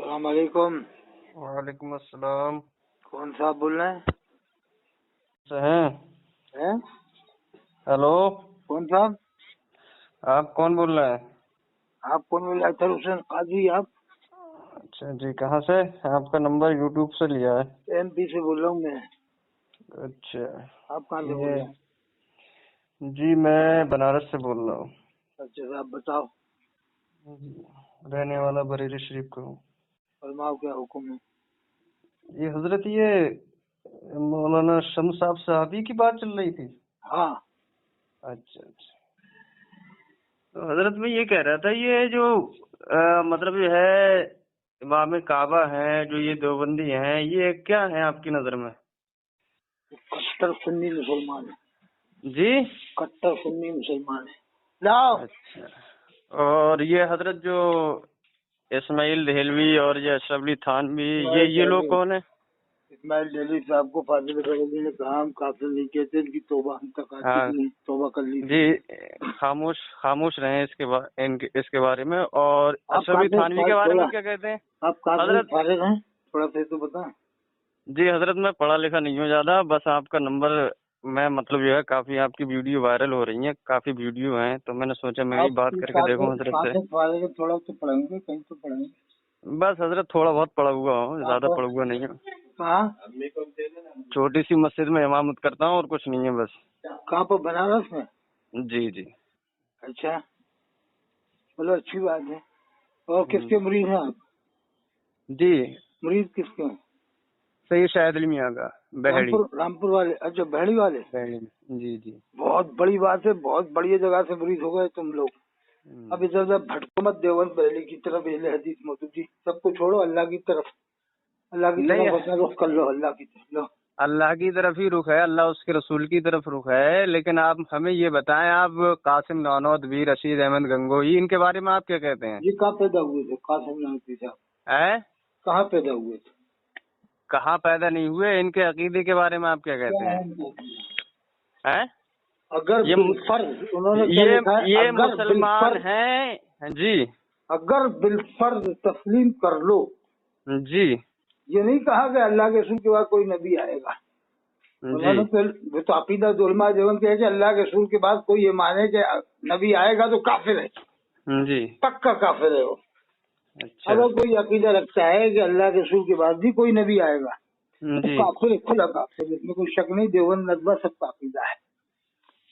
السلام علیکم۔ وعلیکم السلام۔ کون صاحب بول رہے ہیں؟ ہیلو، کون صاحب؟ آپ کون بول رہے ہیں؟ آپ کون بول رہے؟ اطہر حسین قاضی۔ آپ؟ اچھا جی، کہاں سے؟ آپ کا نمبر یوٹیوب سے لیا ہے۔ ایم پی سے بول رہا ہوں میں۔ اچھا، آپ کہاں سے بول رہے ہیں؟ جی میں بنارس سے بول رہا ہوں۔ اچھا صاحب بتاؤ۔ رہنے والا بریلی شریف کا ہوں۔ فرماؤ کیا حکم ہے؟ یہ حضرت یہ مولانا شمس صاحب صحابی کی بات چل رہی تھی؟ ہاں۔ اچھا اچھا، تو حضرت میں یہ کہہ رہا تھا، یہ جو مطلب جو ہے امام کعبہ ہیں، جو یہ دیوبندی ہیں، یہ کیا ہیں آپ کی نظر میں؟ کٹر سنی مسلمان ہے جی، کٹر سنی مسلمان ہے۔ لاؤ۔ اچھا، اور یہ حضرت جو اسماعیل دہلوی اور یہ اشرف علی تھانوی، یہ لوگ کون ہیں؟ اسماعیل دہلوی صاحب کو فاضل بریلوی نے کہا ہم کافر نہیں کہتے، ان کی توبہ ہم تک آ چکی ہے، توبہ کر لی جی، خاموش رہیں اس کے بارے میں۔ اور اشرف علی تھانوی کے بارے میں کیا کہتے ہیں؟ آپ کافر فارغ ہیں؟ تھوڑا سا تو بتائیں۔ جی حضرت، میں پڑھا لکھا نہیں ہوں زیادہ، بس آپ کا نمبر میں مطلب جو ہے کافی آپ کی ویڈیو وائرل ہو رہی ہیں، کافی ویڈیو ہیں، تو میں نے سوچا میں بھی بات کر کے دیکھوں حضرت سے۔ تھوڑا تو پڑھیں گے، کہیں تو پڑھیں گے۔ بس حضرت تھوڑا بہت پڑھا ہوا ہوں، زیادہ پڑھا ہوا نہیں ہوں۔ کہاں؟ چھوٹی سی مسجد میں امامت کرتا ہوں اور کچھ نہیں ہے بس۔ کہاں پر؟ بنارس میں؟ جی جی۔ اچھا، چلو اچھی بات ہے۔ اور کس کے مرید ہیں آپ؟ جی، مرید کس کے ہیں؟ سید شاہد علی میاں کا، بہڑی۔ رامپور والے؟ اچھا، بہڑی والے۔ جی جی، بہت بڑی بات ہے، بہت بڑی جگہ سے مرید ہو گئے تم لوگ۔ اب ادھر ادھر بھٹکو مت، دیوبند بریلی کی طرف، اہل حدیث مودودی سب کو چھوڑو، اللہ کی طرف اپنا رخ کر لو، اللہ کی طرف لو۔ اللہ کی طرف ہی رخ ہے، اللہ اس کے رسول کی طرف رخ ہے، لیکن آپ ہمیں یہ بتائیں، آپ قاسم نانوت، ویر رشید احمد گنگوئی، ان کے بارے میں آپ کیا کہتے ہیں؟ یہ کہاں پیدا ہوئے تھے قاسم نانوتوی صاحب؟ کہاں پیدا ہوئے تھے؟ کہاں پیدا نہیں ہوئے، ان کے عقیدے کے بارے میں آپ کیا کہتے ہیں؟ اگر بالفرض انہوں نے کیا لکھا ہے؟ یہ مسلمان ہیں جی، اگر بالفرض تسلیم کر لو جی، یہ نہیں کہا کہ اللہ کے رسول کے بعد کوئی نبی آئے گا۔ انہوں نے تو عقیدہ علماء دیوبند کہ اللہ کے رسول کے بعد کوئی یہ مانے کہ نبی آئے گا تو کافر ہے، جی، پکا کافر ہے وہ۔ اچھا، اگر کوئی عقیدہ رکھتا ہے کہ اللہ کے رسول کے بعد بھی کوئی نبی آئے گا تو کافر ہے، کھلا کافر، اس میں کوئی شک نہیں۔ دیوبند ندوہ سب کا عقیدہ ہے۔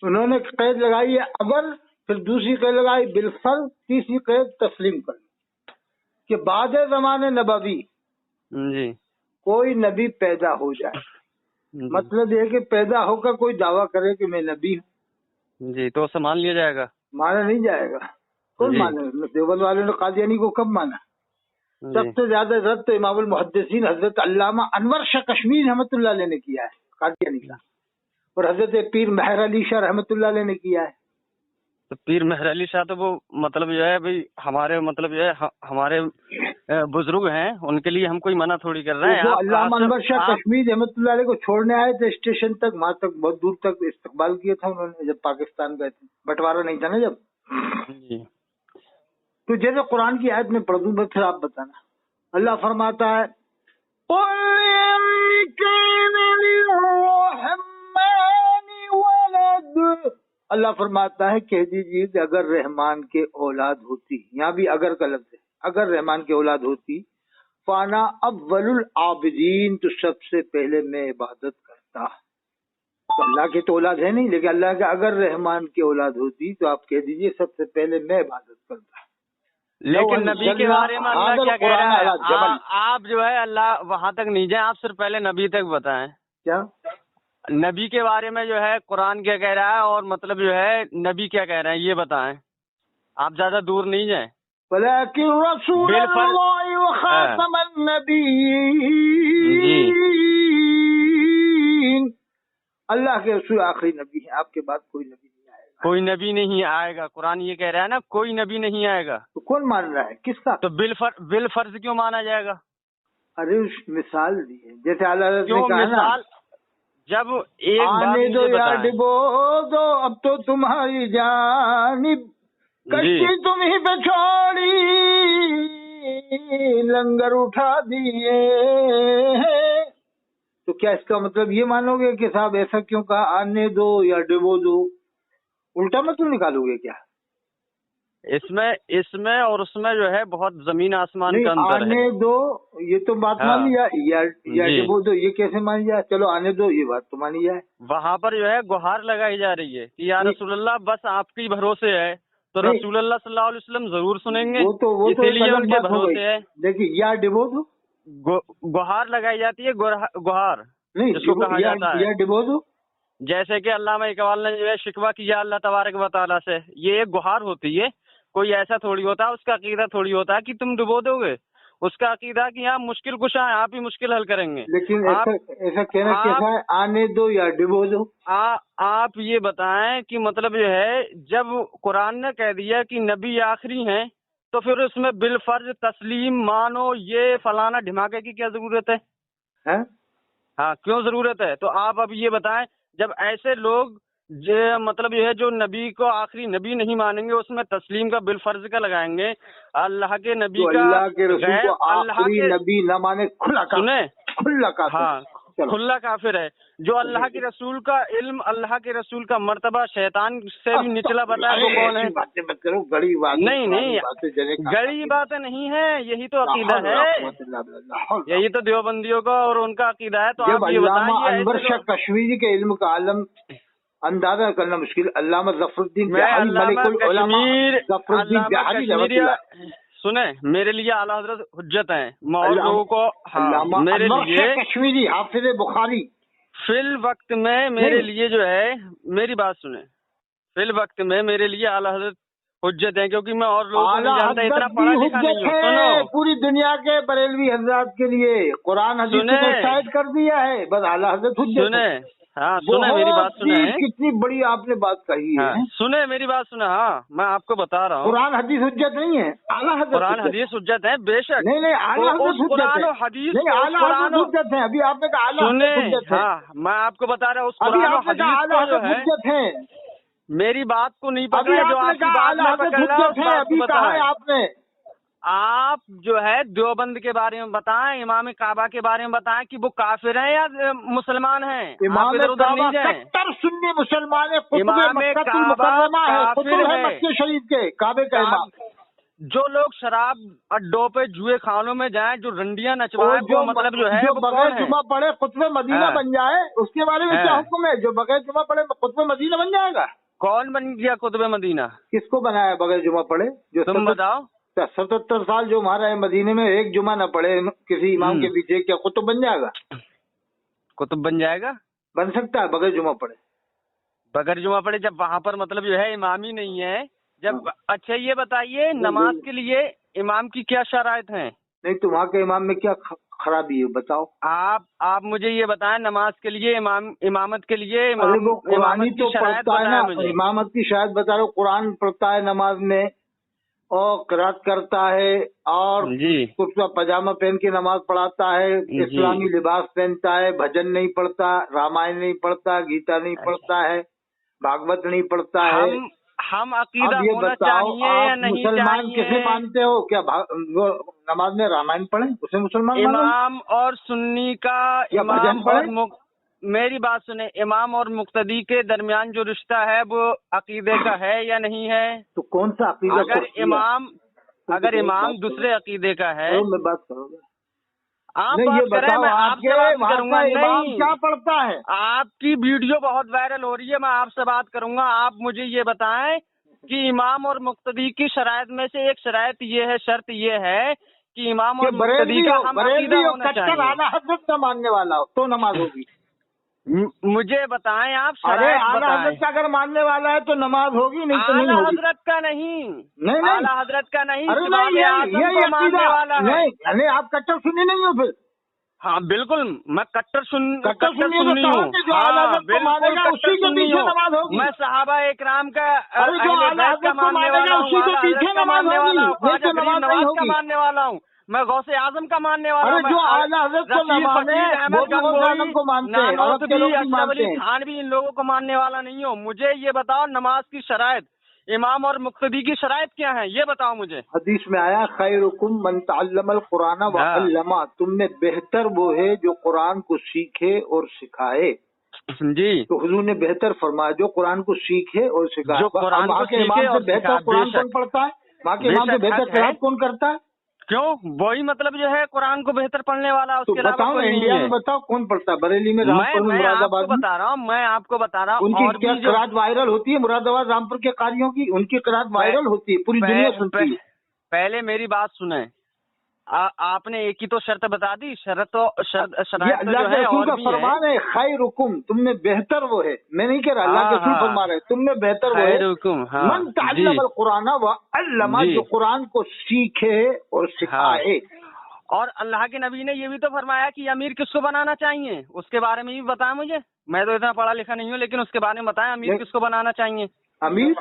انہوں نے قید لگائی ہے اگر، پھر دوسری قید لگائی بالفرض، تیسری قید تسلیم کر کہ بعد زمانے نبوی جی، کوئی نبی پیدا ہو جائے، مطلب یہ کہ پیدا ہو کر کوئی دعویٰ کرے کہ میں نبی ہوں، جی، تو اسے مان لیا جائے گا؟ مانا نہیں جائے گا۔ کون مانے؟ دیوبند والوں نے قادیانی کو کب مانا؟ سب سے زیادہ رد تو امام المحدثین حضرت علامہ انور شاہ کشمیر رحمۃ اللہ علیہ نے کیا ہے قادیانی کا، اور حضرت پیر مہر علی شاہ رحمۃ اللہ علیہ نے کیا ہے۔ تو پیر مہر علی شاہ تو وہ مطلب جو ہے بھائی ہمارے مطلب جو ہے ہمارے بزرگ ہیں، ان کے لیے ہم کوئی منع تھوڑی کر رہے ہیں۔ علامہ انور شاہ کشمیر رحمۃ اللہ علیہ کو چھوڑنے آئے تھے اسٹیشن تک، وہاں تک بہت دور تک استقبال کیا تھا انہوں نے، جب پاکستان گئے تھے، بٹوارا نہیں تھا نا جب۔ جی، تو جیسے قرآن کی آیت میں پڑھ دوں میں، پھر آپ بتانا۔ اللہ فرماتا ہے اللہ فرماتا ہے کہہ دیجیے کہ اگر رحمان کے اولاد ہوتی، یہاں بھی اگر کا لفظ ہے، اگر رحمان کی اولاد ہوتی، فانا اول العابدین، تو سب سے پہلے میں عبادت کرتا۔ تو اللہ کی تو اولاد ہے نہیں، لیکن اللہ کے اگر رحمان کی اولاد ہوتی تو آپ کہہ دیجیے سب سے پہلے میں عبادت کرتا۔ لیکن نبی کے بارے میں اللہ کیا کہہ رہا ہے؟ آپ جو ہے اللہ وہاں تک نہیں جائیں، آپ صرف پہلے نبی تک بتائیں۔ کیا نبی کے بارے میں جو ہے قرآن کیا کہہ رہا ہے، اور مطلب جو ہے نبی کیا کہہ رہے ہیں یہ بتائیں، آپ زیادہ دور نہیں جائیں۔ ولیکن رسول اللہ وخاتم النبیین، اللہ کے رسول آخری نبی ہیں، آپ کے بعد کوئی نبی نہیں آئے گا۔ کوئی نبی نہیں آئے گا، قرآن یہ کہہ رہا ہے نا، کوئی نبی نہیں آئے گا۔ تو کون مان رہا ہے؟ کس کا؟ تو بالفرض کیوں مانا جائے گا؟ ارے مثال دی ہے، جیسے اللہ نے کہا نا، جب ایک آنے دو یا ڈبو دو اب تو تمہاری جانب، کشتی تم ہی پہ چھوڑی لنگر اٹھا دیے. تو کیا اس کا مطلب یہ مانو گے کہ صاحب ایسا کیوں کہا, آنے دو یا ڈبو دو, الٹا مطلب نکالو گے کیا؟ اس میں اور اس میں جو ہے بہت زمین آسمان کا اندر ہے. آنے دو یہ تو بات مان لیا, یا ڈبو دو یہ کیسے مان لیا؟ چلو آنے دو یہ بات تو مانی جائے. وہاں پر جو ہے گہار لگائی جا رہی ہے کہ یا رسول اللہ بس آپ کی بھروسے ہے, تو رسول اللہ صلی اللہ علیہ وسلم ضرور سنیں گے, اسی لیے ان کے بھروسے ہے. دیکھیے یا ڈبو دو, گہار لگائی جاتی ہے, گہار جس کو کہا جاتا ہے. یا ڈبو دو, جیسے کہ علامہ اقبال نے جو ہے شکوہ کیا اللہ تبارک و تعالیٰ سے, یہ ایک گہار ہوتی ہے. کوئی ایسا تھوڑی ہوتا ہے, اس کا عقیدہ تھوڑی ہوتا ہے کہ تم ڈبو دو گے. اس کا عقیدہ کہ آپ مشکل کشا ہیں, آپ ہی مشکل حل کریں گے. لیکن ایسا کہنا کیسا ہے, آنے دو یا ڈبو دو؟ آپ یہ بتائیں کہ مطلب جو ہے جب قرآن نے کہہ دیا کہ نبی آخری ہیں, تو پھر اس میں بالفرض تسلیم مانو یہ فلانا دھماکے کی کیا ضرورت ہے؟ ہاں کیوں ضرورت ہے؟ تو آپ اب یہ بتائیں, جب ایسے لوگ مطلب یہ ہے جو نبی کو آخری نبی نہیں مانیں گے, اس میں تسلیم کا بالفرض کا لگائیں گے, اللہ کے نبی کا, اللہ کے رسول کو آخری نبی نہ مانے کھلا کافر. ہاں کھلا کافر ہے. جو اللہ کے رسول کا علم, اللہ کے رسول کا مرتبہ شیطان سے بھی نچلا بتایا وہ کون ہے؟ نہیں گڑی باتیں نہیں ہے, یہی تو عقیدہ ہے, یہی تو دیوبندیوں کا اور ان کا عقیدہ ہے. تو آپ یہ بتائیں انور شاہ کشمیری کے علم کا عالم اندازہ کرنا مشکل. علامہ ظفر الدین بہاری ملک العلماء ظفر الدین بہاری سنیں, میرے لیے اعلیٰ حضرت حجت ہیں. لوگوں کو میرے لیے کشمیری حافظ بخاری فی الوقت میں میرے لیے جو ہے, میری بات سنیں, فی الوقت میں میرے لیے اعلیٰ حضرت حجت ہیں, کیونکہ میں اور لوگوں کو نہیں جانتا, اتنا پڑھا لکھا نہیں ہوں. سنو, پوری دنیا کے بریلوی حضرات کے لیے قرآن حدیث نے شاہد کر دیا ہے, بس اعلیٰ حضرت حجت. سنیں, ہاں سنیں میری بات سنیں, کتنی بڑی آپ نے بات کہی ہے. سنیں میری بات سنیں, ہاں میں آپ کو بتا رہا ہوں, قرآن حدیث حجت نہیں ہے, اعلیٰ حضرت قرآن حدیث حجت ہے بے شک. نہیں اعلیٰ حضرت قرآن و حدیث حجت ہے. ابھی آپ نے کہا اعلیٰ حضرت, ہاں میں آپ کو بتا رہا ہوں, اس قرآن و حدیث کو جو ہے, میری بات کو نہیں پکڑا, جو آپ کی بات میں پکڑ رہا ہوں ابھی کہا ہے آپ نے. آپ جو ہے دیوبند کے بارے میں بتائیں, امام کعبہ کے بارے میں بتائیں کہ وہ کافر ہیں یا مسلمان ہیں. امام کعبہ کٹر سنی مسلمان ہے, قطب مکہ المکرمہ ہے, قطب ہے مکہ شریف کے کعبے کا امام. جو لوگ شراب اڈوں پہ جوئے خانوں میں جائیں, جو رنڈیاں نچوائیں, جو مطلب جو ہے بغیر جمعہ پڑھے قطب مدینہ بن جائے, اس کے بارے میں کیا حکم ہے؟ جو بغیر جمعہ پڑھے قطب مدینہ بن جائے گا. کون بن گیا قطب مدینہ؟ کس کو بنایا بغیر جمعہ پڑھے؟ جو تم بتاؤ. 77 سال جو ہمارا ہے مدینے میں, ایک جمعہ نہ پڑھے کسی امام کے پیچھے, کیا قطب بن جائے گا؟ قطب بن جائے گا, بن سکتا ہے بغیر جمعہ پڑھے. بغیر جمعہ پڑھے جب وہاں پر مطلب جو ہے امام ہی نہیں ہے جب. اچھا یہ بتائیے, نماز کے لیے امام کی کیا شرائط ہیں؟ نہیں تو وہاں کے امام میں کیا خرابی ہے بتاؤ. آپ مجھے یہ بتائیں, نماز کے لیے امامت کے لیے امامت کی شرائط ہے نا, امامت کی شرائط بتا رہا ہوں. قرآن پڑھتا ہے نماز میں, اور قرات کرتا ہے, اور کرتا پاجامہ پہن کے نماز پڑھاتا ہے, اسلامی لباس پہنتا ہے, بھجن نہیں پڑھتا, رامائن نہیں پڑھتا, گیتا نہیں پڑھتا ہے, بھاگوت نہیں پڑھتا ہے. ہم عقیدہ اب یہ بتاؤ, آپ مسلمان کیسے مانتے ہو؟ کیا نماز میں رامائن پڑھیں اسے مسلمان امام اور سنی کا بھجن پڑھیں؟ میری بات سنیں, امام اور مقتدی کے درمیان جو رشتہ ہے وہ عقیدے کا ہے یا نہیں ہے؟ تو کون سا عقیدہ؟ اگر امام دوسرے عقیدے کا ہے, میں بات کروں گا. آپ بات کریں, میں آپ سے بات کروں گا. نہیں, کیا پڑھتا ہے؟ آپ کی ویڈیو بہت وائرل ہو رہی ہے, میں آپ سے بات کروں گا. آپ مجھے یہ بتائیں کہ امام اور مقتدی کی شرائط میں سے ایک شرط یہ ہے کہ امام اور مقتدی کا ہم عقیدہ ہونا چاہیے. اعلیٰ حضرت کا ماننے والا ہو تو نماز ہوگی. مجھے بتائیں آپ شرائط. اعلیٰ حضرت کا اگر ماننے والا ہے تو نماز ہوگی, نہیں تو نہیں ہوگی. اعلیٰ حضرت کا نہیں, اعلیٰ حضرت کا نہیں, یہ ماننے والا ہے. نہیں آپ کٹر سنی نہیں ہو پھر؟ ہاں بالکل, میں کٹر سنی ہوں. میں صحابہ اکرام کا ماننے والا ہوں, میں غوث اعظم کا ماننے والا ہوں. جو اعلیٰ حضرت کو نہ مانے وہ بھی غوث اعظم کو مانتے ہیں, اشرف علی خان بھی ان لوگوں کو ماننے والا نہیں ہو. مجھے یہ بتاؤ, نماز کی شرائط इमाम और मुक्तदी की शराइत क्या है, ये बताओ मुझे। हदीस में आया खैरुकुम मन तअल्लमल कुरान व अल्लमा, तुमने बेहतर वो है जो कुरान को सीखे और सिखाए। जी, तो हुजूर ने बेहतर फरमाया जो कुरान को सीखे और सिखाए। जो कुरान को सीखे और बेहतर कुरान कौन पढ़ता है? वहाँ के इमाम से बेहतर क़िराअत कौन करता है? क्यों, वही मतलब जो है कुरान को बेहतर पढ़ने वाला, उसके तो बताओ इंडिया में बताओ कौन पढ़ता है? बरेली में, रामपुर में, मुरादाबाद में। मैं आपको बता रहा हूँ उनकी क्या क़िराअत वायरल होती है? मुरादाबाद रामपुर के कारियों की उनकी क़िराअत वायरल होती है, पूरी दुनिया सुनती है। पहले मेरी बात सुने, आपने एक ही तो शर्त बता दी, शर्त तो अल्लाह के रसूल का फरमान है खैरुकुम, तुमने बेहतर वो है। मैं नहीं कह रहा, अल्लाह के रसूल फरमा रहे तुमने बेहतर वो है मन तअल्लमल कुरान व अल्लमा, जो कुरान को सीखे और सिखाए। और अल्लाह के नबी ने ये भी तो फरमाया कि अमीर किसको बनाना चाहिए, उसके बारे में भी बताया मुझे। मैं तो इतना पढ़ा लिखा नहीं हूँ, लेकिन उसके बारे में बताया अमीर किसको बनाना चाहिए। अमीर,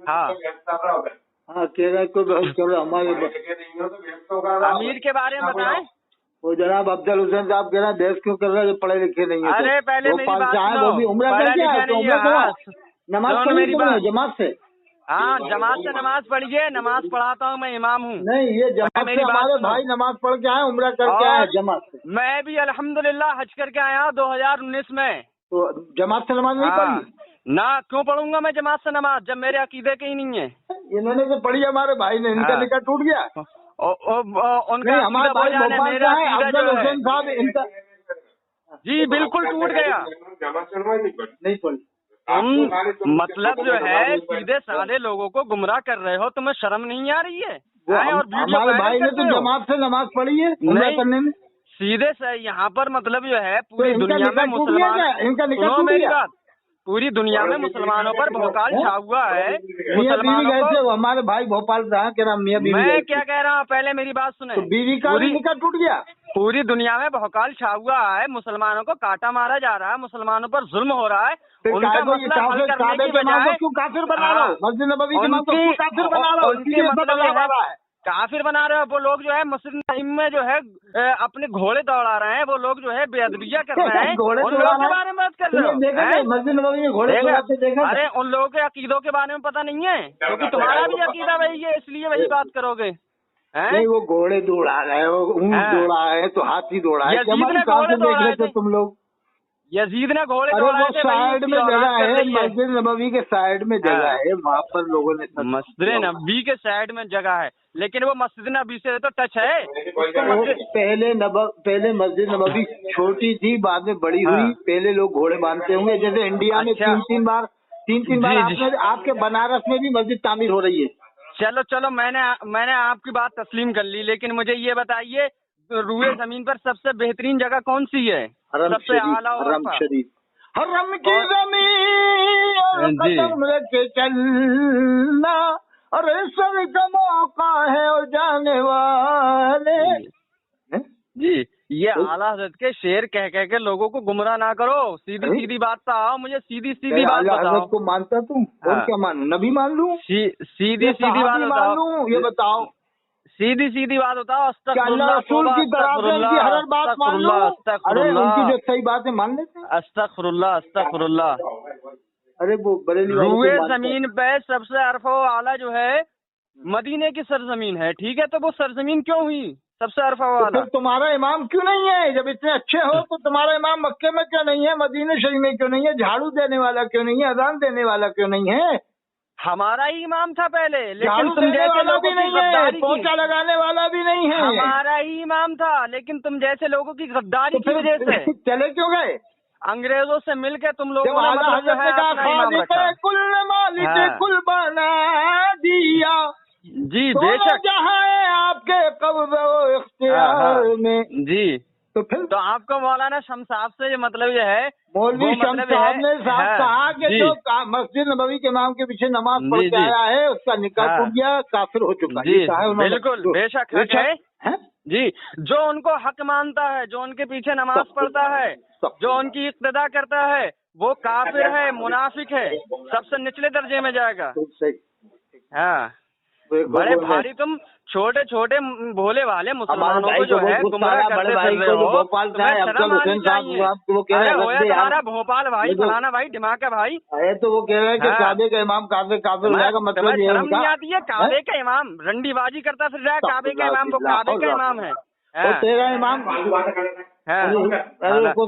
हाँ कह रहा है कोई चलो हमारे अमीर के बारे में बताएं। वो जनाब अफजल हुसैन साहब कह रहा है देश क्यों कर रहा है जो पढ़े लिखे नहीं है। अरे पहले मेरी बात सुनो, वो भी उम्र करके आया तो नमाज पढ़ी तुमने जमात से? हाँ, जमात से नमाज पढ़िए, नमाज पढ़ाता हूँ, मैं इमाम हूँ। नहीं, ये जमात से हमारे भाई नमाज पढ़ के आए, उम्र करके आए जमात से। मैं भी अल्हम्दुलिल्लाह हज करके आया 2019 में। तो जमात से नमाज नहीं पढ़ी ना? क्यों पढ़ूंगा मैं जमात से नमाज, जब मेरे अकीदे के ही नहीं है। इन्होंने तो पढ़ी हमारे भाई ने, इनका निकाह टूट गया। उनका हमारे भाई भोपाल का है अफजल हुसैन साहब, इनका जी बिल्कुल टूट गया। नहीं पढ़ी। मतलब जो है सीधे साधे लोगों को गुमराह कर रहे हो, तुम्हें शर्म नहीं आ रही है? और हमारे भाई ने तो जमात से नमाज पढ़ी है करने में। सीधे से यहाँ पर मतलब जो है पूरी दुनिया में मुसलमान, इनका निकाह सुनो मेरी बात, पूरी दुनिया में मुसलमानों पर भौकाल छा हुआ है। मुसलमानों को हमारे भाई भोपाल से के नाम मियां बीवी। मैं क्या कह रहा हूँ, पहले मेरी बात सुने। तो बीवी का भी निकाह टूट गया। पूरी दुनिया में भौकाल छा हुआ है, मुसलमानों को काटा मारा जा रहा है, मुसलमानों पर जुल्म हो रहा है। उनका मसला हल करने की बजाय क्यों काफिर बना रहा हो? मस्जिद नबवी के इमाम को क्यों काफिर बना रहा हो? उनके मतलब काफिर बना रहे हो। वो लोग जो है मस्जिद नईम में जो है अपने घोड़े दौड़ा रहे हैं, वो लोग जो है बेअदबिया कर रहे हैं। उन लोगों के बारे में बात कर रहे हो? मस्जिद नबवी में घोड़े देखा? अरे उन लोगों के अकीदों के बारे में पता नहीं है, क्योंकि तुम्हारा भी अकीदा वही है, इसलिए वही बात करोगे। नहीं, वो घोड़े दौड़ा रहे हैं, वो ऊँट दौड़ा है, तो हाथी दौड़ा है। देख रहे थे तुम लोग? यजीद ने घोड़े दौड़ाए थे। साइड में जगह है, मस्जिद नबवी के साइड में जगह है, वहाँ पर लोगों ने मस्जिद नबी के साइड में जगह है, लेकिन वो मस्जिद नबी से तो टच है। पहले मस्जिद नबवी छोटी थी, बाद में बड़ी हुई। पहले लोग घोड़े बांधते होंगे, जैसे इंडिया में तीन तीन बार आपके बनारस में भी मस्जिद तामीर हो रही है। चलो मैंने आपकी बात तस्लीम कर ली, लेकिन मुझे ये बताइए रूए जमीन पर सबसे बेहतरीन जगह कौन सी है? सबसे आला हरम शरीफ। हरम की जमीन कदम रखे चलना, और सर का मौका है और जाने वाले। जी, ये आला हज़रत के शेर कह के लोगों को गुमराह ना करो। सीधी बात पे आओ, मुझे सीधी बात बताओ। को मानता तुम? और क्या मानूं? नबी मान लूं? सीधी बात बताओ। ये बताओ, सीधी बात बताओ। अल्लाह रसूल की तरफ से उनकी हर बात मान लो। अरे उनकी जो सही बात है मान लेते हैं। अस्तगफिरुल्लाह। अरे वो बरेली रूए जमीन पे सबसे अरफा आला जो है मदीने की सरजमीन है, ठीक है? तो वो सरजमीन क्यों हुई सबसे अरफा वाला? तो तुम्हारा इमाम क्यों नहीं है? जब इतने अच्छे हो तो तुम्हारा इमाम मक्के में क्यों नहीं है, मदीने शरीफ में क्यों नहीं है? झाड़ू देने वाला क्यों नहीं है? अजान देने वाला क्यों नहीं है? हमारा ही इमाम था पहले, लेकिन तुम जैसे लोगों की गद्दारी, पोंछा लगाने वाला भी नहीं है। हमारा ही इमाम था, लेकिन तुम जैसे लोगों की गद्दारी की वजह से चले क्यों गए? अंग्रेजों से मिलकर तुम लोगों ने मतलब जो है अपना इमाम रखा। कुल मालिक कुल बना दिया। जी बेशक, जहाँ है आपके कब्ज़ इख्तियार में। जी तो फिर तो आपको मौलाना शम्स साहब से ये मतलब ये है, मौलवी शम्स साहब ने कहा कि जो मस्जिद नबवी के इमाम के पीछे नमाज पढ़ के आया है उसका निकाह टूट गया, काफिर हो चुका है। बिल्कुल बेशक हक है जी। जो उनको हक मानता है, जो उनके पीछे नमाज पढ़ता है, जो उनकी इक्तदा करता है, वो काफिर है, मुनाफिक है, सबसे निचले दर्जे में जाएगा। हाँ, बड़े भारी छोटे छोटे भोले वाले मुसलमानों को जो है गुमराह करते फिर रहे हो, भोपाल से आए अफजल हुसैन साहब, वो कह रहे हैं तुम्हारा भोपाल भाई, फलाना भाई, दिमाग है भाई। अरे तो वो कह रहे हैं कि काबे का इमाम काफिर हो जाएगा, मतलब ये शर्म नहीं आती है? काबे का इमाम रंडीबाजी करता फिर रहा है, काबे का इमाम वो काबे का इमाम है, तेरा इमाम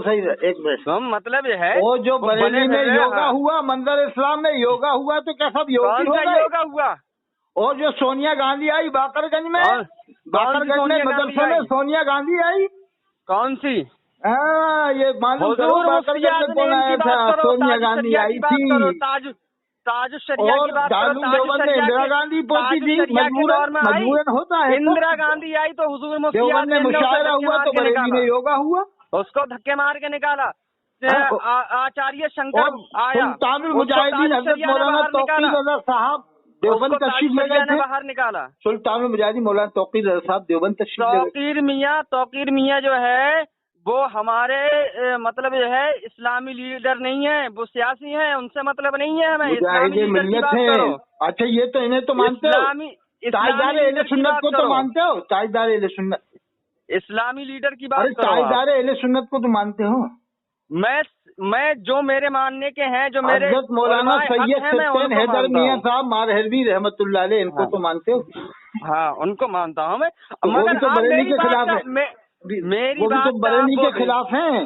सही है। एक मिनट, मतलब ये है वो जो बरेली में योगा हुआ, मंदिर इस्लाम में योगा हुआ, तो क्या सब योगा हुआ? और जो सोनिया गांधी आई बाकरगंज में, बाकरगंज में मदरसे में सोनिया गांधी आई, कौन सी? ये मालूम करो, बाकरगंज में कौन आया था? सोनिया गांधी आई थी। ताज शरिया की बात करो, देवबंद में इंदिरा गांधी पहुंची थी, मजबूरन होता है। इंदिरा गांधी आई तो हुजूर मुफ्ती देवबंद में मुशायरा हुआ तो बरेली में योगा हुआ, उसको धक्के मार के निकाला। आचार्य शंकर आया, सुल्तानुल मुजाहिदीन हजरत मौलाना तौकीर रज़ा साहब देवबंद तशरीफ ले गए थे, बाहर निकाला। सुल्तानुल मुजाहिदीन मौलाना तौकीर रज़ा साहब देवबंद तशरीफ ले गए। तौकीर मियाँ जो है वो हमारे मतलब जो है इस्लामी लीडर नहीं है, वो सियासी हैं, उनसे मतलब नहीं है हमें। इस्लामी मिल्लत है। अच्छा, ये तो इन्हें तो मानते हो, ताजदार अहले सुन्नत को तो मानते हो, ताजदार अहले सुन्नत, इस्लामी लीडर की बात करो। ताजदार अहले सुन्नत को तो मानते हो? मैं जो मेरे मानने के हैं, जो मेरे हज़रत मौलाना सैयद सत्तेन हैदर मियां साहब मारहरवी रहमतुल्लाह अलैह, इनको तो मानते हो? हाँ, उनको मानता हूँ मैं, मगर तो बरेली के खिलाफ है, मेरी बात तो बरेली के खिलाफ हैं,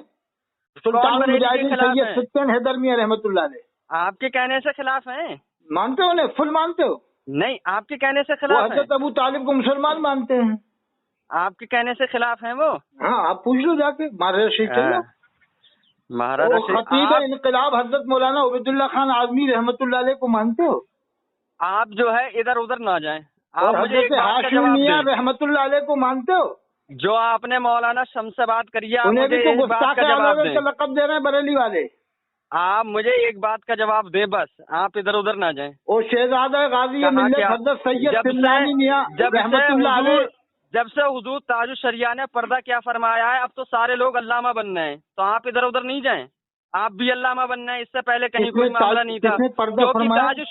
सुल्तानुल मुजाहिदीन सैयद सत्तेन हैदर मियां रहमतुल्लाह अलैह। आपके कहने से खिलाफ हैं? मानते हो? नहीं, फुल मानते हो? नहीं, आपके कहने से खिलाफ है। हज़रत अबू तालिब को मुसलमान मानते हैं, आपके कहने से खिलाफ हैं वो? हाँ, आप पूछ लो जाके, महाराज महाराज खतीब इनकलाब हजरत मौलाना उबैदुल्लाह खान आजमी रहमतुल्लाह अलैह को मानते हो? आप जो है इधर उधर ना जाएं। आप हजरत हाशिम मियां रहमतुल्लाह अलैह को मानते हो? जो आपने मौलाना शम्स से बात करी है, उन्हें भी तो गुस्ताख आलम का लक़ब दे रहे हैं बरेली वाले। आप मुझे एक बात का जवाब दे, बस आप इधर उधर ना जाएं। और शहजादा गाजी मिल्लत हजरत सैयद सिमनानी मियां रहमतुल्लाह अलैह, जब से हुजूर ताजुल शरिया ने पर्दा क्या फरमाया है, अब तो सारे लोग अल्लामा बनना है, तो आप इधर उधर नहीं जाएं। आप भी अल्लामा बनना है, इससे पहले कहीं कोई मामला नहीं था, क्योंकि ताजुल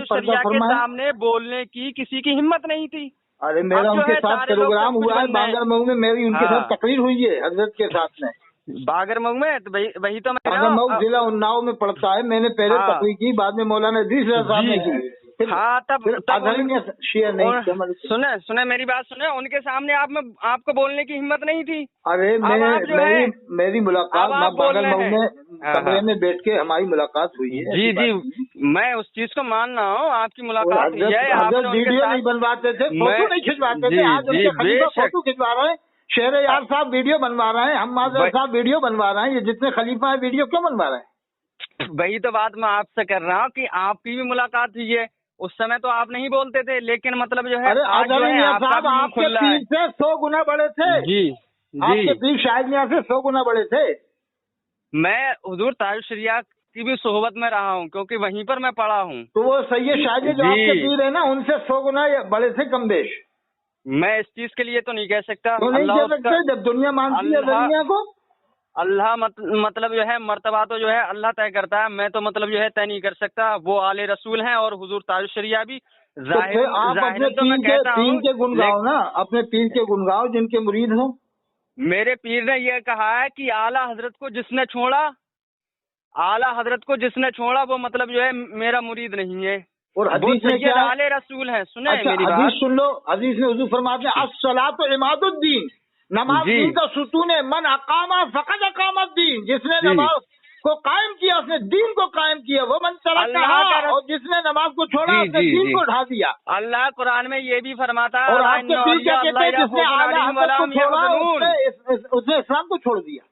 शरिया के सामने बोलने की किसी की हिम्मत नहीं थी। अरे मेरा उनके साथ प्रोग्राम हुआ है बागरमऊ में, मेरी उनके साथ तकरीर हुई है हजरत के साथ में, बागरमऊ में। तो वही तो मैं बागरमऊ जिला उन्नाव में पड़ता है। मैंने पहले तकरीर की, बाद में मौलाना इदरीस साहब ने की। हाँ, तब शेयर नहीं। सुने मेरी बात सुने, उनके सामने आपको बोलने की हिम्मत नहीं थी। अरे मेरी मुलाकात बागरमऊ में कमरे में बैठ के हमारी मुलाकात हुई है। जी, मैं उस चीज को मान रहा हूँ, आपकी मुलाकात हुई है। वीडियो नहीं बनवाते थे, फोटो नहीं खिंचवाते थे, आज उनके खलीफा फोटो खिंचवा रहे हैं। शेर यार साहब वीडियो बनवा रहे हैं, हम माजर साहब वीडियो बनवा रहे हैं, ये जितने खलीफा है वीडियो क्यों बनवा रहे हैं? वही तो बात मैं आपसे कर रहा हूँ कि आपकी भी मुलाकात हुई है। उस समय तो आप नहीं बोलते थे, लेकिन मतलब जो है आज साहब आपके पीर से 100 गुना बड़े थे। जी, आपके पीर शायद मियां से 100 गुना बड़े थे। मैं हुजूर ताजुल शरिया की भी सोहबत में रहा हूँ, क्योंकि वहीं पर मैं पढ़ा हूँ। तो वो सैयद शायद जो आपके पीर है ना, उनसे 100 गुना बड़े थे कम बेश। मैं इस चीज के लिए तो नहीं कह सकता। तो नहीं कह सकते, जब दुनिया मानती है दुनिया को। अल्लाह मतलब जो है मर्तबा तो जो है अल्लाह तय करता है, मैं तो मतलब जो है तय नहीं कर सकता। वो आले रसूल हैं और हुजूर ताजुल शरिया भी। तो आप अपने पीर के गुण गाओ ना, अपने पीर के गुण गाओ जिनके मुरीद हो। मेरे पीर ने यह कहा है कि आला हजरत को जिसने छोड़ा, आला हजरत को जिसने छोड़ा वो मतलब जो है मेरा मुरीद नहीं है। और हदीस में क्या आले रसूल हैं। सुने मेरी बात, सुन लो। हदीस में हुजूर फरमाते हैं अस्सलातु इमादुद्दीन, नमाज दीन का सुतून है। मन अकामा फकद अकामद्दीन, जिसने नमाज को कायम किया उसने दीन को कायम किया। वो मन तरका, और जिसने नमाज को छोड़ा उसने दीन को ढा दिया। अल्लाह कुरान में ये भी फरमाता है, और आपके पीर क्या कहते हैं, जिसने आला हज़रत को छोड़ा उसने इस्लाम को छोड़ दिया।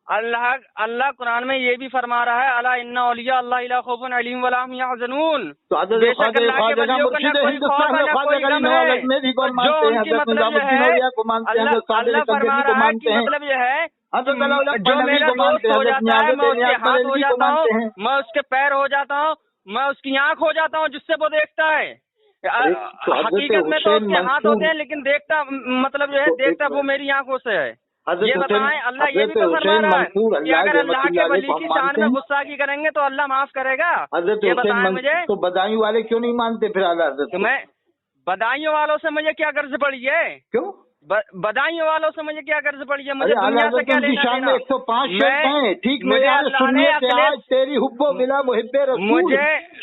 अल्लाह कुरान में ये भी फरमा रहा है, अला इन्ना औलिया अल्लाह ला खौफुन अलैहिम वला हुम यहज़नून। बेशक अल्लाह के वलियों को न कोई खौफ है न कोई गम है। जो उनकी मतलब ये है, अल्लाह फरमा रहा है कि मतलब ये है, जो मेरा दोस्त हो जाता है मैं उसके हाथ हो जाता हूँ, मैं उसके पैर हो जाता हूँ, मैं उसकी आँख हो जाता हूँ जिससे वो देखता है। हकीकत में तो उसके हाथ होते हैं, लेकिन देखता मतलब जो है देखता वो मेरी आंखों से है। ये बताएं, अल्लाह ये भी तो फरमा रहा है कि अगर अल्लाह के वली की शान में गुस्ताखी करेंगे तो अल्लाह माफ करेगा। ये बताएं मुझे। तो बदायूं वाले क्यों नहीं मानते फिर आला हज़रत? तो मैं बदायूं वालों से मुझे क्या गर्ज पड़ी है? क्यों बदायूं वालों से मुझे क्या गर्ज पड़ी है? मुझे दुनिया से क्या लेना देना? 105 शर्त हैं, ठीक है। आज तेरी हुब्बो बिला मुहिब्बे रसूल,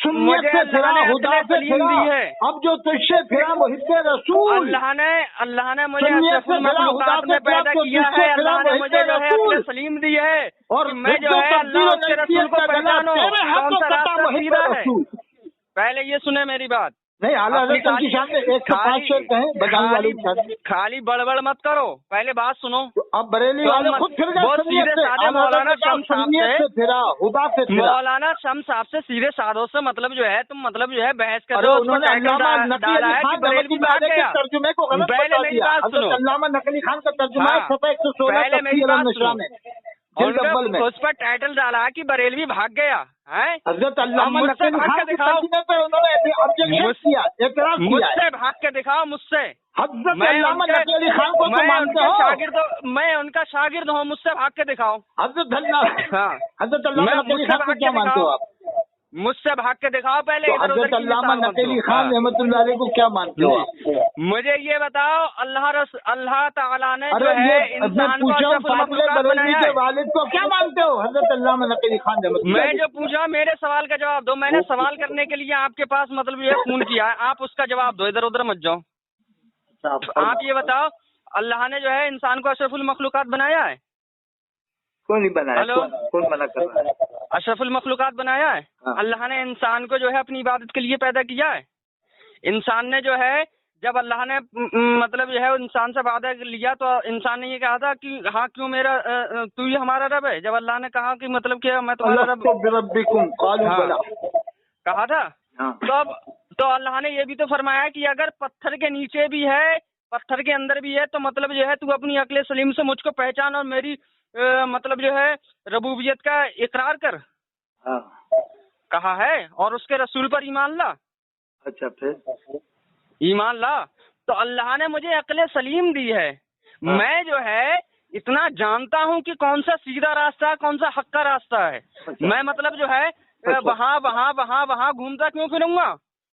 सुन्नियत से फिरा, खुदा से फिरा, अब जो तुझसे फिरा मुहिब्बे रसूल। अल्लाह ने मुझे अशरफुल मखलूकात में पैदा किया है, अल्लाह ने मुझे जो है अक्ल सलीम दी है, और मैं जो है अल्लाह उसके रसूल को पहचानो, कौन सा रास्ता सीधा है। पहले ये सुने मेरी बात। नहीं, आला हज़रत की शान में 105 शर्त हैं, बदायूं वालों की शान में। खाली बड़बड़ मत करो, पहले बात सुनो। तो अब बरेली वाले खुद फिर गए सुन्नियत से, मौलाना शम्स साहब से सीधे साधो से मतलब जो है तुम मतलब जो है बहस कर रहे हो। उन्होंने अल्लामा नकली खान तर्जुमे को गलत बता दिया। अल्लामा नकली खान का तर्जुमा है सफ़ा 116 में, उस पर टाइटल डाला कि बरेलवी भाग गया है। हज़रत अल्लामा नकली खान के तर्जुमे पे उन्होंने ऑब्जेक्शन किया, एतराज़ किया। मुझसे भाग के दिखाओ, मुझसे। हज़रत अल्लामा नकली खान को तो मानते हो? मैं उनका शागिर्द हूँ, मुझसे भाग के दिखाओ। हज़रत अल्लामा नकली खान को क्या मानते हो आप? मुझसे भाग के दिखाओ पहले। हज़रत अल्लामा नकली खान रहमतुल्लाह अलैह को क्या मानते हो? मुझे ये बताओ, अल्लाह ताला ने जो है इंसान को अशरफुल मखलूकात बनाया है, वालिद को क्या मानते हो? हज़रत अल्लामा नकली खान रहमतुल्लाह। मैं जो पूछा मेरे सवाल का जवाब दो। मैंने सवाल करने के लिए आपके पास मतलब ये फोन किया है, आप उसका जवाब दो, इधर उधर मत जाओ। आप ये बताओ, अल्लाह ने जो है इंसान को अशरफुल मखलूकात बनाया है? कौन नहीं बनाया? कौन मना कर रहा है? अशरफुल मखलूकात बनाया है। हाँ। अल्लाह ने इंसान को जो है अपनी इबादत के लिए पैदा किया है। इंसान ने जो है जब अल्लाह ने मतलब जो है इंसान से वादा लिया तो इंसान ने ये कहा था कि हाँ क्यों मेरा तू ही हमारा रब है। जब अल्लाह ने कहा कि मतलब क्या मैं तुम्हारा रब कहा था, तो अल्लाह ने ये भी तो फरमाया कि अगर पत्थर के नीचे भी है, पत्थर के अंदर भी है, तो मतलब जो है तू अपनी अक्ल सलीम से मुझको पहचान और मेरी मतलब जो है रबूबियत का इकरार कर। कहा है, और उसके रसूल पर ईमान ला। अच्छा, फिर ईमान ला। तो अल्लाह ने मुझे अक्ल सलीम दी है। मैं जो है इतना जानता हूँ कि कौन सा सीधा रास्ता है, कौन सा हक का रास्ता है। मैं मतलब जो है वहाँ घूमता क्यों फिरूंगा,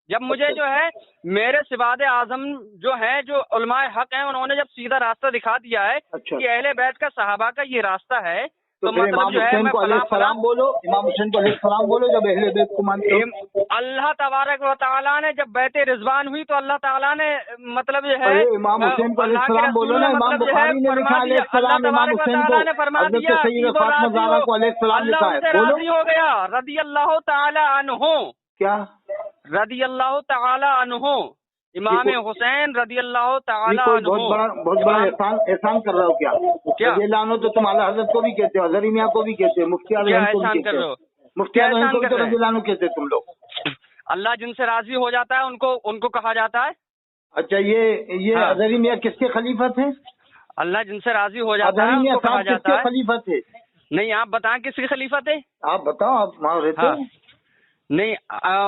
जब मुझे जो है मेरे सिवादे आजम जो है, जो उलमाए हक हैं, उन्होंने जब सीधा रास्ता दिखा दिया है कि अहले बैत का सहाबा का ये रास्ता है, तो मतलब इमाम हुसैन को अलैहिस्सलाम बोलो, इमाम हुसैन को अलैहिस्सलाम बोलो जब अहले बैत को मानते हो। अल्लाह तबारक व तआला ने जब बैत रिजवान हुई तो अल्लाह ताला ने मतलब जो है इमाम हुसैन को अलैहिस्सलाम बोलो ना। इमाम बुखारी ने लिखा अलैहिस्सलाम, इमाम हुसैन को हज़रत सय्यदा फातिमा ज़हरा को अलैहिस्सलाम लिखा है। बोलो। हो गया रदी अल्लाह ताला अन्हु। क्या? रदी अल्लाह ताला अन्हु, इमाम हुसैन रदी अल्लाह ताला अन्हु। बहुत बड़ा एहसान कर रहे हो क्या? लानो तो तुम आला हज़रत को भी कहते हो, हज़री मियां को भी कहते हो, मुफ्ती आज़म को भी कहते हो, मुफ्ती आज़म को भी तो रदी लानो कहते हो तुम लोग। अल्लाह जिनसे राजी हो जाता है उनको कहा जाता है। अच्छा, ये हज़री मियां किसके खलीफा थे? अल्लाह जिनसे राजी हो जाता है उनको कहा जाता है। खलीफा थे? नहीं, आप बताएं किसके खलीफा थे? आप बताओ, आप वहाँ रहते हो। नहीं,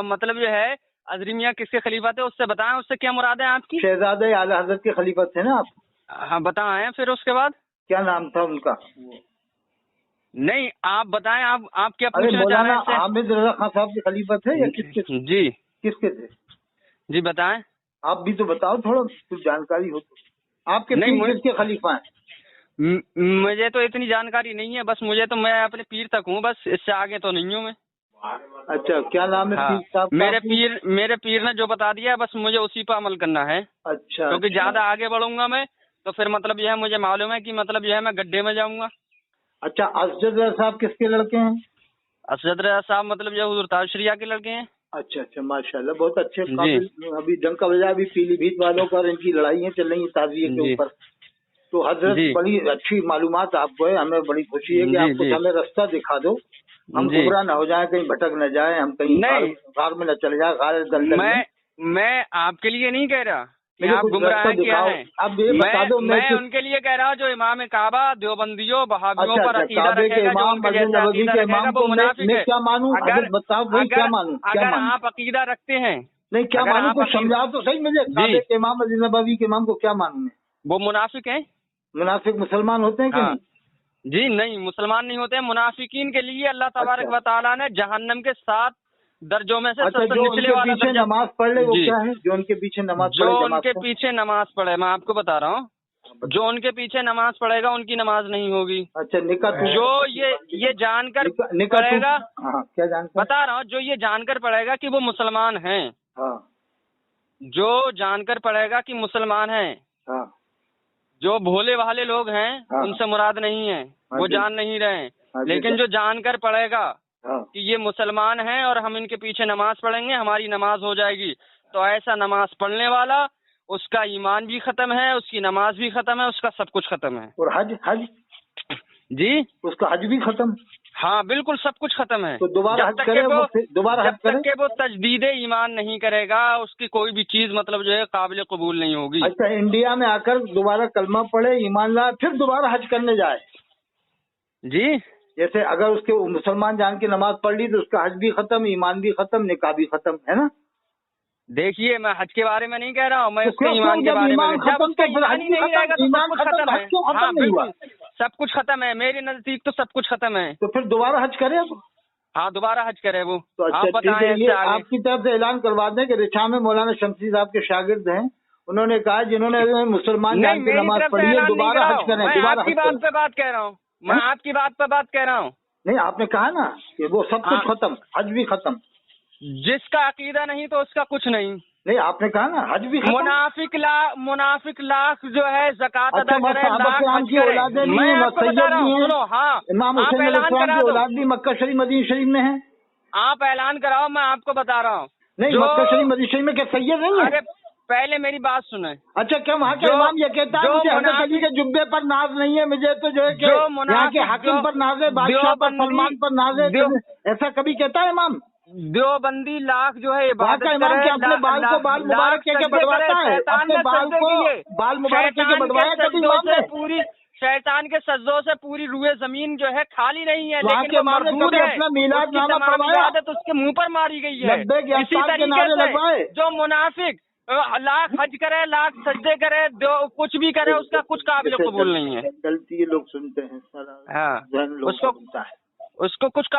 मतलब जो है हज़री मियां किसके खलीफा थे उससे बताएं, उससे क्या मुराद है आपकी? शहजादे आला हज़रत के खलीफा थे ना आप? हाँ, बताएं। फिर उसके बाद क्या नाम था उनका? नहीं, आप बताएं, आप क्या पूछना चाह रहे हैं? हामिद रज़ा खान साहब के खलीफा थे या किसके? जी, किसके थे? जी बताएं। आप भी तो बताओ, थोड़ा कुछ जानकारी हो तो। आपके पीर किसके खलीफा हैं? मुझे तो इतनी जानकारी नहीं है, बस मैं अपने पीर तक हूँ, बस इससे आगे तो नहीं हूँ मैं। अच्छा, क्या नाम है पीर साहब? मेरे पीर ने जो बता दिया बस मुझे उसी पर अमल करना है। अच्छा, क्योंकि ज्यादा आगे बढ़ूंगा मैं तो फिर मतलब यह मुझे मालूम है कि मतलब यह मैं गड्ढे में जाऊंगा। अच्छा, असजद रज़ा साहब किसके लड़के हैं? असजद रज़ा साहब मतलब यह हुज़ूर ताज शरिया के लड़के हैं। अच्छा, माशाल्लाह, बहुत अच्छे काबिल। अभी जंग का वजह अभी पीलीभीत वालों पर इनकी लड़ाइयाँ चल रही हैं ताज़िये के ऊपर। तो हजरत बड़ी अच्छी मालूमात आपको है, हमें बड़ी खुशी है कि आप कुछ हमें रास्ता दिखा दो, हम गुमराह न हो जाए, कहीं भटक न जाए, हम कहीं गार में न चले जाए, गार दलदल में। मैं आपके लिए नहीं कह रहा कि आप गुमराह क्या हैं। आप ये बता दो। मैं उनके लिए कह रहा हूँ जो इमाम काबा देवबंदियों वहाबियों पर अकीदा रखेगा, जो उनके जैसा अकीदा रखेगा वो मुनाफिक है। क्या मानूं? बताओ भाई, क्या मानूं? अगर आप अकीदा रखते हैं, नहीं क्या मानूं, कुछ समझाओ तो सही मुझे। काबे के इमाम मस्जिद नबवी के इमाम को क्या मानूं मैं? वो मुनाफिक है। मुनाफिक मुसलमान होते हैं कि नहीं? जी नहीं, मुसलमान नहीं होते हैं। मुनाफिकीन के लिए अल्लाह तबारक व तआला ने जहन्नम के 7 درجوں میں سے اچھا، جو ان کے پیچھے نماز پڑھ لے وہ کیا ہے؟ جو ان کے پیچھے نماز جو ان کے پیچھے نماز پڑھے، میں آپ کو بتا رہا ہوں، جو ان کے پیچھے نماز پڑھے گا ان کی نماز نہیں ہوگی۔ اچھا، نکاح جو یہ جان کر پڑھے گا، کیا جان کر بتا رہا ہوں، جو یہ جان کر پڑھے گا کہ وہ مسلمان ہیں، جو جان کر پڑھے گا کہ مسلمان ہیں، جو بھولے والے لوگ ہیں ان سے مراد نہیں ہے، وہ جان نہیں رہے، لیکن جو جان کر پڑھے گا کہ یہ مسلمان ہیں اور ہم ان کے پیچھے نماز پڑھیں گے، ہماری نماز ہو جائے گی، تو ایسا نماز پڑھنے والا، اس کا ایمان بھی ختم ہے، اس کی نماز بھی ختم ہے، اس کا سب کچھ ختم ہے۔ اور حج جی، اس کا حج بھی ختم؟ ہاں بالکل، سب کچھ ختم ہے۔ تو دوبارہ حج کرے، جب تک کہ وہ تجدید ایمان نہیں کرے گا، اس کی کوئی بھی چیز مطلب جو ہے قابل قبول نہیں ہوگی۔ اچھا، انڈیا میں آ کر دوبارہ کلمہ پڑھے، ایمان لائے، پھر دوبارہ حج کرنے جائے؟ جی، جیسے اگر اس کے مسلمان جان کی نماز پڑھ لی تو اس کا حج بھی ختم، ایمان بھی ختم، نکاح بھی ختم، ہے نا؟ دیکھیے، میں حج کے بارے میں نہیں کہہ رہا ہوں، میں اس کے ایمان کے بارے میں، جب اس کا ایمان ہی نہیں رہے گا تو سب کچھ ختم ہے۔ ہاں بالکل، سب کچھ ختم ہے، میرے نزدیک تو سب کچھ ختم ہے۔ تو پھر دوبارہ حج کرے؟ ہاں، دوبارہ حج کرے وہ۔ تو آپ بتائیں، یہ آپ کی طرف سے اعلان کروا دیں کہ رچا میں مولانا شمسی صاحب کے شاگرد ہیں، انہوں نے کہا جنہوں نے مسلمان جان کی نماز پڑھی ہے دوبارہ حج کریں۔ میں آپ کی بات پہ بات کہہ رہا ہوں، میں آپ کی بات پہ بات کہہ رہا ہوں۔ نہیں، آپ نے کہا نا کہ وہ سب کچھ ختم، حج بھی ختم۔ جس کا عقیدہ نہیں تو اس کا کچھ نہیں۔ نہیں، آپ نے کہا نا حج بھی ختم۔ منافق لاکھ جو ہے زکات ادا کرے، میں آپ کو بتا رہا ہوں، سنو، ہاں، امام حسین علیہ السلام کی اولاد بھی مکہ شریف مدینہ شریف میں ہیں۔ آپ اعلان کراؤ، میں آپ کو بتا رہا ہوں۔ نہیں، مکہ شریف مدینہ شریف میں کیا سید نہیں ہے؟ ارے پہلے میری بات سنیں۔ اچھا، کیا وہاں کا امام یہ کہتا ہے مجھے حضرت علی کے جبے پر ناز نہیں ہے، مجھے تو جو ہے کہ یہاں کے حاکم پر ناز ہے، بادشاہ پر، سلمان پر ناز ہے، ایسا کبھی کہتا ہے امام؟ دیوبندی لاکھ جو ہے عبادت کرے، امام کے اپنے بال کو بال مبارک کے بڑھواتا ہے، اپنے بال کو بال مبارک کے بڑھوایا کبھی امام نے؟ پوری شیطان کے سجدوں سے پوری روئے زمین جو ہے خالی نہیں ہے، لیکن وہ مردود ہے، اپنا میلاد نامہ پڑھوایا، عادت اس کے منہ پر ماری گئی ہے۔ اسی طریقے سے جو منافق لاکھ حج کرے، لاکھ سجدے کرے، کچھ بھی کرے، اس کا کچھ قابل قبول نہیں ہے۔ غلطی لوگ سنتے ہیں، ہاں، اس کا کچھ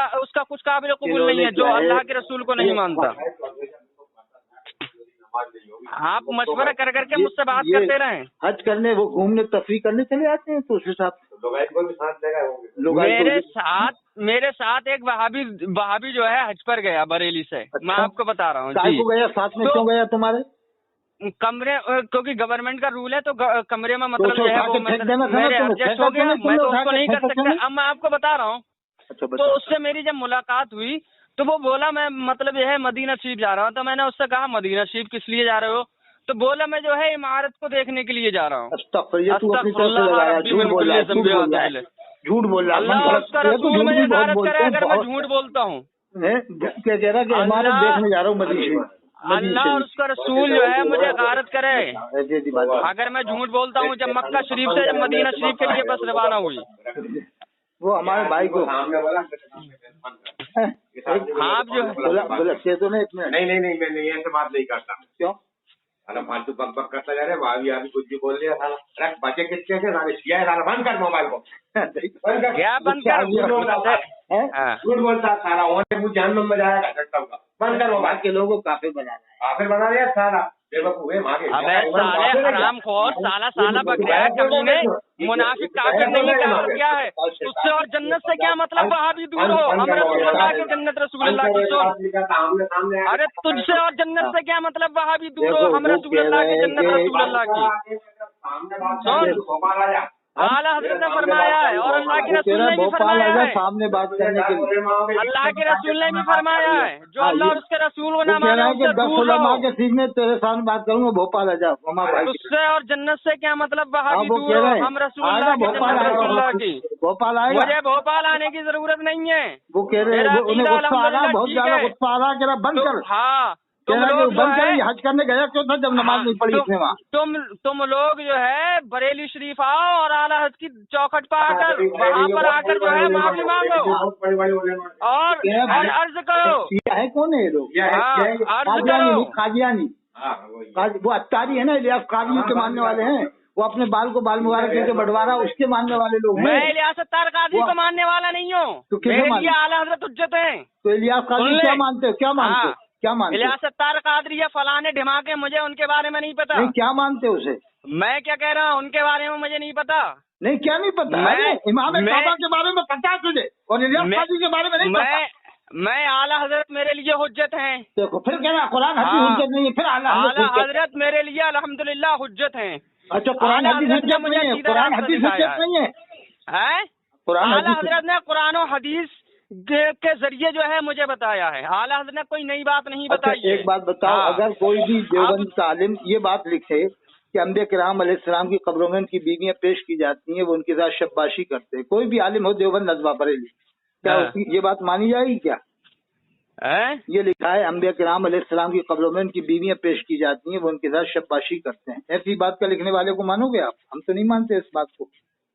قابل قبول نہیں ہے جو اللہ کے رسول کو نہیں مانتا۔ آپ مشورہ کر کر کے مجھ سے بات کرتے رہیں۔ حج کرنے، وہ گھومنے تفریح کرنے چلے آتے ہیں تو اس حساب سے میرے ساتھ ایک وہابی جو ہے حج پر گیا بریلی سے۔ میں آپ کو بتا رہا ہوں جی، گیا ساتھ میں کیوں گیا تمہارے؟ کمرے، کیونکہ گورنمنٹ کا رول ہے تو کمرے میں مطلب جو ہے وہ میرے ایڈجسٹ ہو گیا، میں تو اس کو نہیں کر سکتا۔ اب میں آپ کو بتا رہا ہوں، تو اس سے میری جب ملاقات ہوئی تو وہ بولا میں مطلب یہ ہے مدینہ شریف جا رہا ہوں، تو میں نے اس سے کہا مدینہ شریف کس لیے جا رہے ہو؟ تو بولا میں جو ہے عمارت کو دیکھنے کے لیے جا رہا ہوں۔ جھوٹ بول رہا ہے، اللہ اس کا رسول مجھے غارت کرے اگر میں جھوٹ بولتا ہوں۔ کیا کہہ رہا کہ عمارت دیکھنے جا رہا ہوں مدینہ شریف؟ اللہ اور اس کا رسول جو ہے مجھے غارت کرے اگر میں جھوٹ بولتا ہوں۔ جب مکہ شریف سے جب مدینہ شریف کے لیے بس روانہ ہوئی، وہ ہمارے بھائی کو آپ جو نہیں میں ایسے بات نہیں کرتا۔ کیوں فالتو بک بک کرتا جا رہا ہے، کچھ بھی بول رہے ہیں، بچے کس کے بند کر موبائل کو، کیا بند کر؟ جھوٹ بولتا سارا، جہنم میں جائے گا، بند کر موبائل کے لوگوں کو کافر بنا دیا سارا۔ ابے سالے حرام خور، سالہ بکریا کمینے، منافق کافر نہیں، کافر کیا ہے؟ اس سے اور جنت سے کیا مطلب؟ وہاں بھی دور ہو، ہم رسول اللہ کی جنت، رسول اللہ کی سن۔ ارے تجھ سے اور جنت سے کیا مطلب؟ وہاں بھی دور ہو، ہم رسول اللہ کی جنت، رسول اللہ کی سن۔ اعلیٰ حضرت نے فرمایا ہے اور اللہ کے رسول نے بھی فرمایا ہے، سامنے بات کرنے کے لیے اللہ کے رسول نے بھی فرمایا ہے، جو اللہ اور اس کے رسول کو نہ مانے اس سے دور رہو۔ کے سینے تیرے سامنے بات کروں گا، بھوپال آ جا۔ اس سے اور جنت سے کیا مطلب؟ وہاں بھی دور ہو، ہم رسول اللہ کی جنت، رسول اللہ کی۔ بھوپال آئے گا؟ مجھے بھوپال آنے کی ضرورت نہیں ہے۔ وہ کہہ رہے ہیں بہت زیادہ غصہ آ رہا، کہہ رہا بند کر۔ ہاں، حج کرنے گیا کیوں تھا جب نماز نہیں پڑھی اس نے وہاں؟ تم لوگ جو ہے بریلی شریف آؤ اور اعلیٰ حضرت کی چوکھٹ پہ آ کر وہاں پر آ کر جو ہے معافی مانگو اور عرض کرو۔ یہ ہے کون ہے یہ لوگ؟ عرض کرو، قادیانی، وہ اتاری ہے نا، الیاس قادری کے ماننے والے ہیں، वो अपने बाल को बाल मुबारक करके बढ़वा उसके मानने वाले लोग हैं। मैं इलियास सत्तार कादरी को मानने वाला नहीं हूँ, तो मेरे लिए आला हजरत हुज्जत है। तो इलियास कादरी क्या मानते हो? क्या मानते हो? क्या मानते? इलियास सत्तार कादरी या फलाने ढिमाके, मुझे उनके बारे में नहीं पता। नहीं, क्या मानते हो उसे? मैं क्या कह रहा हूँ, उनके बारे में मुझे नहीं पता। नहीं, क्या नहीं पता? इमाम काबा के बारे में पता है तुझे, और इलियास कादरी के बारे में नहीं पता? मैं आला हजरत मेरे लिए हुज्जत हैं। देखो फिर कह रहा कुरान हदीस हुज्जत नहीं है, फिर आला हजरत मेरे लिए अल्हम्दुलिल्लाह हुज्जत हैं। अच्छा, कुरान हदीस हुज्जत नहीं है? कुरान हदीस हुज्जत नहीं है? आला हजरत ने कुरान और हदीस के जरिए जो है मुझे बताया है। आला हजरत ने कोई नई बात नहीं बताई। अच्छा, एक बात बताओ, अगर कोई भी देवबंद का आलिम ये बात लिखे कि अंबिया किराम अलैहिस्सलाम की कब्रों में उनकी बीवियां पेश की जाती हैं, वो उनके साथ शब्बाशी करते हैं, कोई भी आलिम हो देवबंद नज़्बा बरेली, क्या ये बात मानी जाएगी? क्या ये लिखा है अंबिया किराम अलैहिस्सलाम की कब्रों में उनकी बीवियां पेश की जाती हैं, वो उनके साथ शब्बाशी करते हैं, ऐसी बात का लिखने वाले को मानोगे आप? हम तो नहीं मानते इस बात को।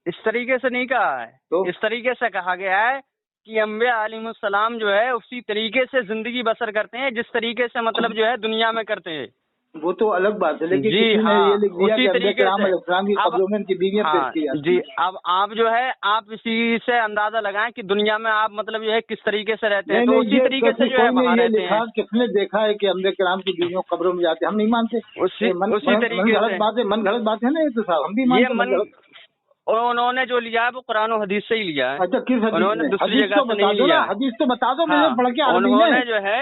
इस तरीके से नहीं कहा है, तो इस तरीके से कहा गया है कि अंबिया अलैहिस्सलाम जो है उसी तरीके से जिंदगी बसर करते हैं जिस तरीके से मतलब जो है दुनिया में करते हैं। वो तो अलग बात है, लेकिन किसी ने ये लिख दिया कि अंबिया किराम अलैहिस्सलाम की कब्रों में उनकी बीवियां पेश की जाती हैं। जी, अब आप जो है आप इसी से अंदाजा लगाएं कि दुनिया में आप मतलब जो है किस तरीके से रहते हैं, तो उसी तरीके से जो है वहाँ रहते हैं। किसने देखा है कि अंबिया किराम की बीवियों कब्रों में जाते हैं? हम नहीं मानते। उसी तरीके से मन गलत बात है ना, ये तो साहब हम भी मानते। और उन्होंने जो लिया है वो कुरान और हदीस से ही लिया है। अच्छा, किस हदीस? उन्होंने दूसरी जगह से नहीं लिया। हदीस तो बता दो मुझे, पढ़ के। उन्होंने जो है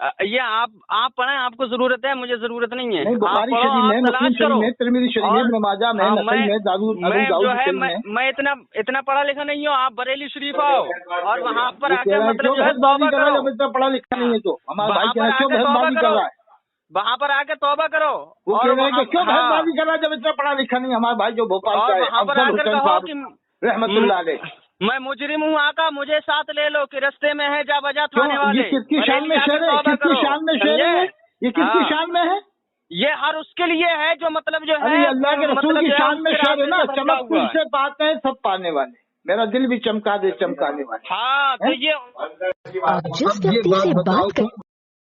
ये आप पढ़ें, आपको जरूरत है, मुझे जरूरत नहीं है। बुखारी शरीफ में, मुस्लिम शरीफ में, तिरमिज़ी शरीफ में, इब्न माजा में, नसई में, मैं जो है मैं इतना पढ़ा लिखा नहीं हूँ। आप बरेली शरीफ आओ और वहाँ पर आकर मतलब जो है तौबा करो। इतना पढ़ा लिखा नहीं है तो हमारा भाई क्या क्यों बहसबाजी कर रहा है? वहाँ पर आके तौबा करो। वो कह रहे हैं कि क्यों बहसबाजी कर रहा है जब इतना पढ़ा लिखा नहीं? हमारा भाई जो भोपाल का है, वहाँ पर आकर कहो कि रहमतुल्लाह अलैह, मैं मुजरिम हूँ, आका मुझे साथ ले लो कि रस्ते में है जा बजा थाने वाले। ये किसकी शान में शेर है? किसकी शान में शेर है? ये किसकी शान में है? ये हर उसके लिए है जो मतलब जो है अल्लाह के रसूल की शान में शेर है ना। चमकपुर से पाते हैं सब पाने वाले, मेरा दिल भी चमका दे चमकाने वाले। हाँ, तो ये जिस व्यक्ति से बात कर